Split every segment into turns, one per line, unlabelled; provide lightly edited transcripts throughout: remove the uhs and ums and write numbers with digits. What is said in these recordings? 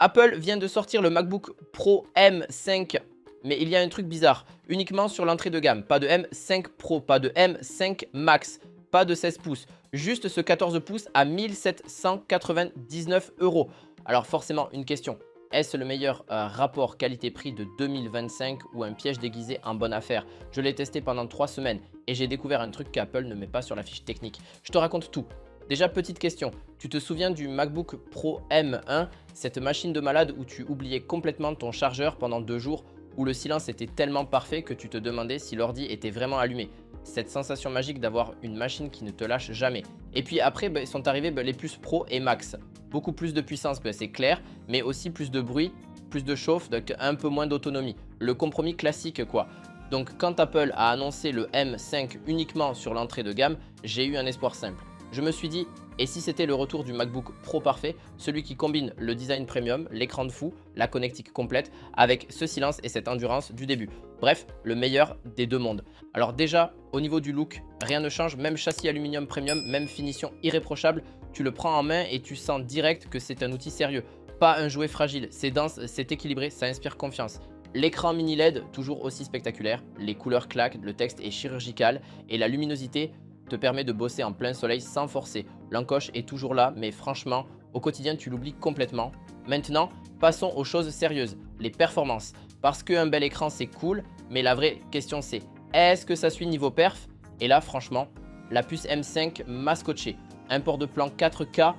Apple vient de sortir le MacBook Pro M5, mais il y a un truc bizarre, uniquement sur l'entrée de gamme, pas de M5 Pro, pas de M5 Max, pas de 16 pouces, juste ce 14 pouces à 1799 €. Alors forcément une question, est-ce le meilleur rapport qualité-prix de 2025 ou un piège déguisé en bonne affaire? Je l'ai testé pendant 3 semaines et j'ai découvert un truc qu'Apple ne met pas sur la fiche technique. Je te raconte tout. Déjà, petite question, tu te souviens du MacBook Pro M1, cette machine de malade où tu oubliais complètement ton chargeur pendant 2 jours, où le silence était tellement parfait que tu te demandais si l'ordi était vraiment allumé. Cette sensation magique d'avoir une machine qui ne te lâche jamais. Et puis après, sont arrivés les puces Pro et Max. Beaucoup plus de puissance, c'est clair, mais aussi plus de bruit, plus de chauffe, donc un peu moins d'autonomie. Le compromis classique quoi. Donc quand Apple a annoncé le M5 uniquement sur l'entrée de gamme, j'ai eu un espoir simple. Je me suis dit, et si c'était le retour du MacBook Pro parfait, celui qui combine le design premium, l'écran de fou, la connectique complète, avec ce silence et cette endurance du début. Bref, le meilleur des deux mondes. Alors déjà, au niveau du look, rien ne change, même châssis aluminium premium, même finition irréprochable, tu le prends en main et tu sens direct que c'est un outil sérieux. Pas un jouet fragile, c'est dense, c'est équilibré, ça inspire confiance. L'écran mini LED, toujours aussi spectaculaire, les couleurs claquent, le texte est chirurgical et la luminosité te permet de bosser en plein soleil sans forcer. L'encoche est toujours là, mais franchement, au quotidien, tu l'oublies complètement. Maintenant, passons aux choses sérieuses, les performances. Parce qu'un bel écran, c'est cool, mais la vraie question c'est, est-ce que ça suit niveau perf? Et là, franchement, la puce M5 m'a scotché. Un port de plan 4K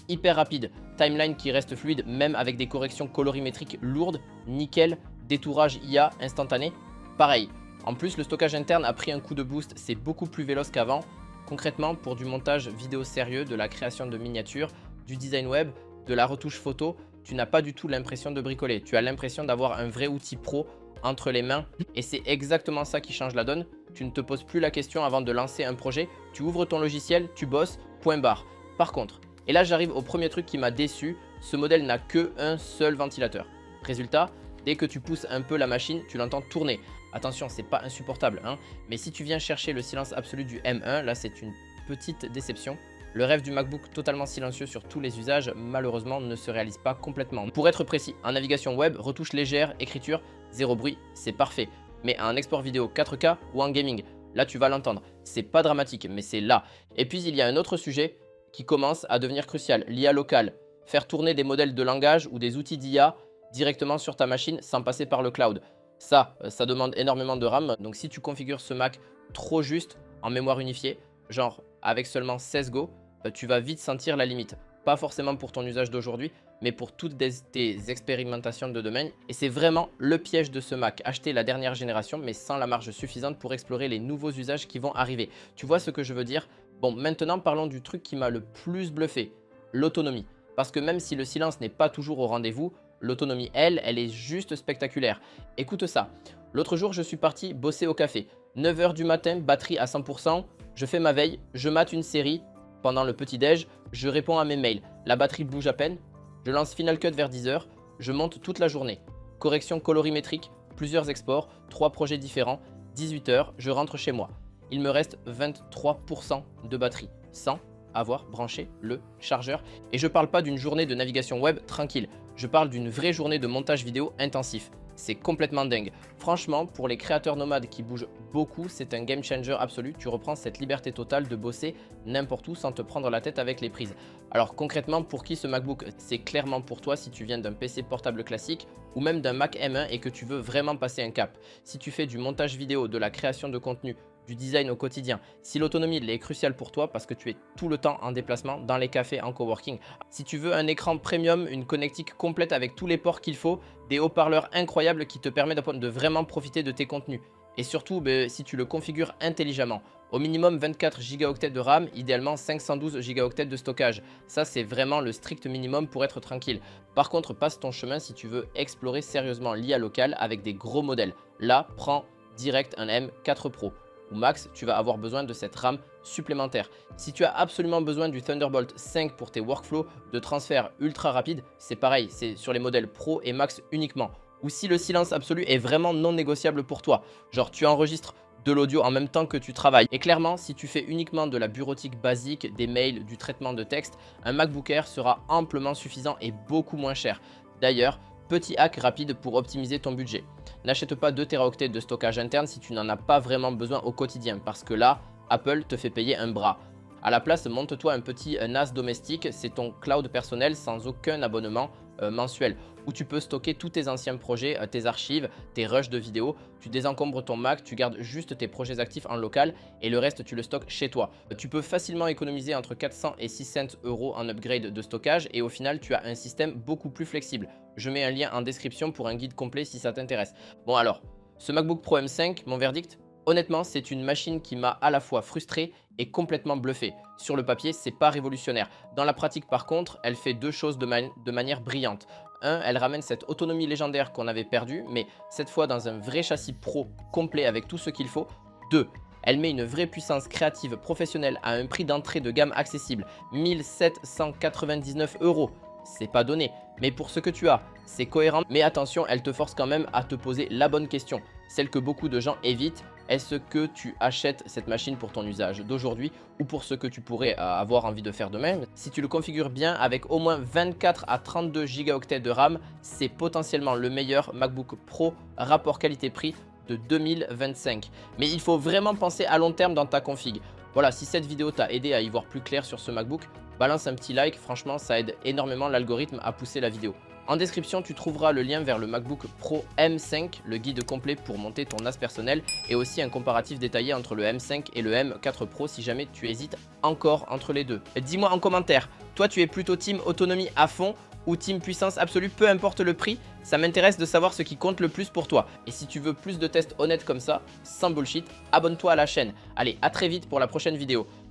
hyper rapide, timeline qui reste fluide même avec des corrections colorimétriques lourdes, nickel, détourage IA instantané, pareil. En plus, le stockage interne a pris un coup de boost, c'est beaucoup plus véloce qu'avant. Concrètement, pour du montage vidéo sérieux, de la création de miniatures, du design web, de la retouche photo, tu n'as pas du tout l'impression de bricoler. Tu as l'impression d'avoir un vrai outil pro entre les mains et c'est exactement ça qui change la donne. Tu ne te poses plus la question avant de lancer un projet, tu ouvres ton logiciel, tu bosses, point barre. Par contre, et là j'arrive au premier truc qui m'a déçu, ce modèle n'a qu'un seul ventilateur. Résultat, dès que tu pousses un peu la machine, tu l'entends tourner. Attention, c'est pas insupportable, hein, mais si tu viens chercher le silence absolu du M1, là c'est une petite déception. Le rêve du MacBook totalement silencieux sur tous les usages, malheureusement, ne se réalise pas complètement. Pour être précis, en navigation web, retouche légère, écriture, zéro bruit, c'est parfait. Mais en export vidéo 4K ou en gaming, là tu vas l'entendre. C'est pas dramatique, mais c'est là. Et puis il y a un autre sujet qui commence à devenir crucial, l'IA locale. Faire tourner des modèles de langage ou des outils d'IA directement sur ta machine sans passer par le cloud. Ça demande énormément de RAM. Donc si tu configures ce Mac trop juste en mémoire unifiée, genre avec seulement 16 Go, tu vas vite sentir la limite. Pas forcément pour ton usage d'aujourd'hui, mais pour toutes tes expérimentations de demain. Et c'est vraiment le piège de ce Mac. Acheter la dernière génération, mais sans la marge suffisante pour explorer les nouveaux usages qui vont arriver. Tu vois ce que je veux dire? Bon, maintenant parlons du truc qui m'a le plus bluffé, l'autonomie. Parce que même si le silence n'est pas toujours au rendez-vous, l'autonomie, elle est juste spectaculaire. Écoute ça. L'autre jour, je suis parti bosser au café. 9 h du matin, batterie à 100%. Je fais ma veille, je mate une série. Pendant le petit-déj, je réponds à mes mails. La batterie bouge à peine. Je lance Final Cut vers 10 h. Je monte toute la journée. Correction colorimétrique, plusieurs exports, 3 projets différents. 18 h, je rentre chez moi. Il me reste 23% de batterie, sans avoir branché le chargeur. Et je parle pas d'une journée de navigation web tranquille. Je parle d'une vraie journée de montage vidéo intensif. C'est complètement dingue. Franchement, pour les créateurs nomades qui bougent beaucoup, c'est un game changer absolu. Tu reprends cette liberté totale de bosser n'importe où sans te prendre la tête avec les prises. Alors concrètement, pour qui ce MacBook? C'est clairement pour toi si tu viens d'un PC portable classique ou même d'un Mac M1 et que tu veux vraiment passer un cap. Si tu fais du montage vidéo, de la création de contenu, du design au quotidien, si l'autonomie est cruciale pour toi parce que tu es tout le temps en déplacement, dans les cafés, en coworking, si tu veux un écran premium, une connectique complète avec tous les ports qu'il faut, des haut-parleurs incroyables qui te permettent de vraiment profiter de tes contenus. Et surtout, si tu le configures intelligemment, au minimum 24 Go de RAM, idéalement 512 Go de stockage. Ça, c'est vraiment le strict minimum pour être tranquille. Par contre, passe ton chemin si tu veux explorer sérieusement l'IA locale avec des gros modèles. Là, prends direct un M4 Pro. Ou max, tu vas avoir besoin de cette RAM supplémentaire. Si tu as absolument besoin du Thunderbolt 5 pour tes workflows de transfert ultra rapide, c'est pareil, c'est sur les modèles Pro et Max uniquement. Ou si le silence absolu est vraiment non négociable pour toi, genre tu enregistres de l'audio en même temps que tu travailles. Et clairement, si tu fais uniquement de la bureautique basique, des mails, du traitement de texte, un MacBook Air sera amplement suffisant et beaucoup moins cher. D'ailleurs, petit hack rapide pour optimiser ton budget. N'achète pas 2 Teraoctets de stockage interne si tu n'en as pas vraiment besoin au quotidien parce que là, Apple te fait payer un bras. À la place, monte-toi un petit NAS domestique, c'est ton cloud personnel sans aucun abonnement mensuel où tu peux stocker tous tes anciens projets, tes archives, tes rushs de vidéos. Tu désencombres ton Mac, tu gardes juste tes projets actifs en local et le reste tu le stockes chez toi. Tu peux facilement économiser entre 400 et 600 € en upgrade de stockage et au final tu as un système beaucoup plus flexible. Je mets un lien en description pour un guide complet si ça t'intéresse. Bon alors, ce MacBook Pro M5, mon verdict? Honnêtement, c'est une machine qui m'a à la fois frustré et complètement bluffé. Sur le papier, c'est pas révolutionnaire. Dans la pratique, par contre, elle fait deux choses de manière brillante. Un, elle ramène cette autonomie légendaire qu'on avait perdue, mais cette fois dans un vrai châssis pro complet avec tout ce qu'il faut. Deux, elle met une vraie puissance créative professionnelle à un prix d'entrée de gamme accessible, 1799 €. C'est pas donné, mais pour ce que tu as, c'est cohérent. Mais attention, elle te force quand même à te poser la bonne question, celle que beaucoup de gens évitent. Est-ce que tu achètes cette machine pour ton usage d'aujourd'hui ou pour ce que tu pourrais avoir envie de faire demain? Si tu le configures bien avec au moins 24 à 32 gigaoctets de RAM, c'est potentiellement le meilleur MacBook Pro rapport qualité-prix de 2025. Mais il faut vraiment penser à long terme dans ta config. Voilà, si cette vidéo t'a aidé à y voir plus clair sur ce MacBook, balance un petit like, franchement ça aide énormément l'algorithme à pousser la vidéo. En description, tu trouveras le lien vers le MacBook Pro M5, le guide complet pour monter ton NAS personnel et aussi un comparatif détaillé entre le M5 et le M4 Pro si jamais tu hésites encore entre les deux. Dis-moi en commentaire, toi tu es plutôt team autonomie à fond ou team puissance absolue, peu importe le prix, ça m'intéresse de savoir ce qui compte le plus pour toi. Et si tu veux plus de tests honnêtes comme ça, sans bullshit, abonne-toi à la chaîne. Allez, à très vite pour la prochaine vidéo.